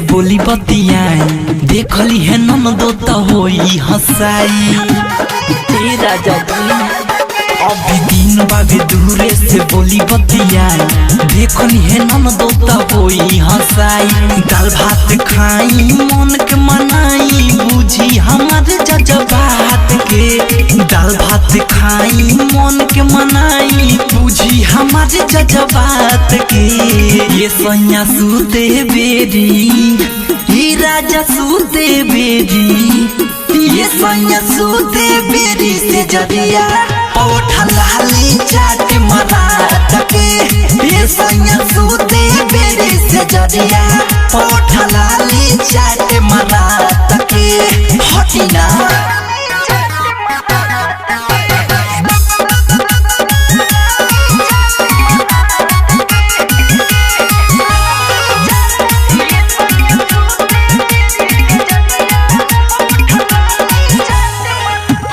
बोली बतियाई, देखली है ननदो त होई हंसाई। ए राजा जी अभी दिन बाबे दूरे से बोली बतियाई, देखली है ननदो त होई हंसाई। दाल भात खाई मन के मनाई, बुझी हमारे जज्बात के। दाल भात खाई मन के मनाई, बुझी हमारे जज्बात के। ये सैया सूते बेरी, ये राजा सूते बेरी, ये सैया सूते बेरी से जरिया पौठा लाली चाट मरात के। ये सैया सूते बेरी से जरिया पौठा लाली चाट मरात के। हटिना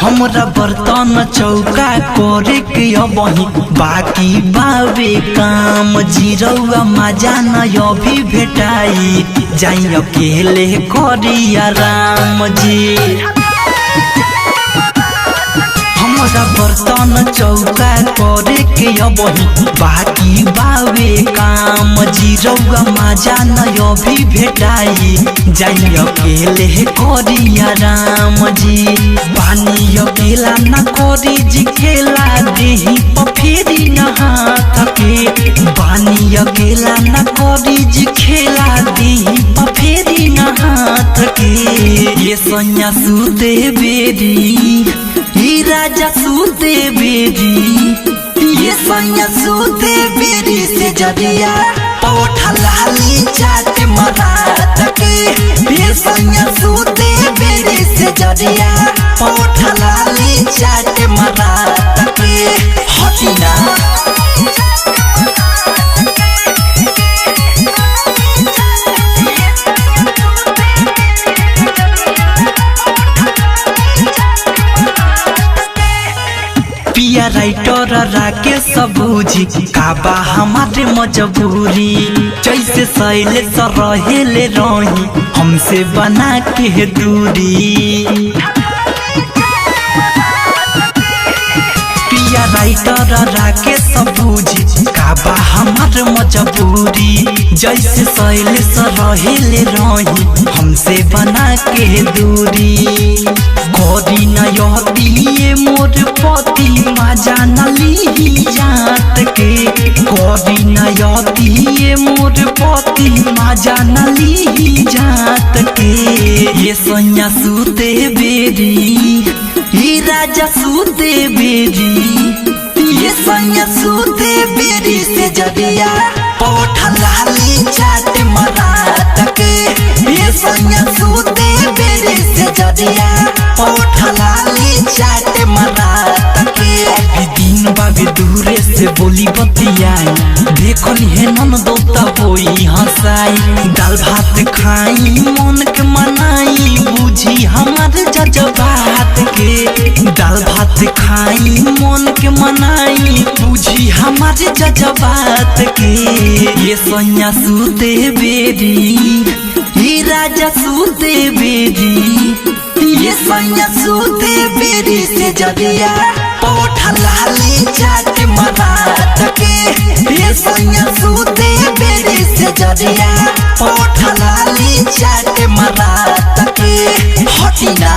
हमरा बर्तन चौका करे के अबही बाकी बावे काम। जीरौआ मजा न अभी भेटाई, जाई अकेले करी आराम जी। हमरा बर्तन चौका करे के अबही बाकी बावे काम। जीरौआ मजा न अभी भेटाई, जाई अकेले करी आराम जी। पानी अकेला न करी जी खेला, देही पफेरी न हाथ के। पानी अकेला न करी जी खेला, देही पफेरी न हाथ के। ये सैया सूते बेरी, ये राजा सूते बेरी, ये सैया सूते बेरी से जरिया पौठा लाली चाट मरात के। ये सैया सूते बेरी से जरिया पौठा लाली चाट मरात के। हटिना पिया राइटर राके सबूजी काबा हमारे मजबूरी। जैसे सैले रहेले रही हमसे बना के दूरी। पिया राइटर राके सबूजी काबा हमारे मजबूरी। जैसे सैले रहेले रही हमसे बना के दूरी। करी नये मोर पति मजा न ली जात के। करी नये मोर पति मजा न ली जात के। ये सैया सूते बेरी, ये राजा सूते बेरी, ये सैया सूते बेरी से जरिया पौठा लाली चाट मरात के। ये सैया सूते बेरी से जरिया पौठा लाली चाट मरात के। अभी दिन बाबे दूरे से बोली बतियाई, देखली है ननदो त होई हंसाई। दाल भात खाई मन के मनाई, बुझी हमारे जज्बात के। दाल भात खाई मन के मनाई, बुझी हमारे जज्बात के। ये सैया सूते बेरी, ये राजा सूते बेरी, ये सैया सूते बेरी से जरिया पौठा लाली चाट मरात के। ये सैया सूते बेरी से जरिया पौठा लाली चाट मरात के। हटिना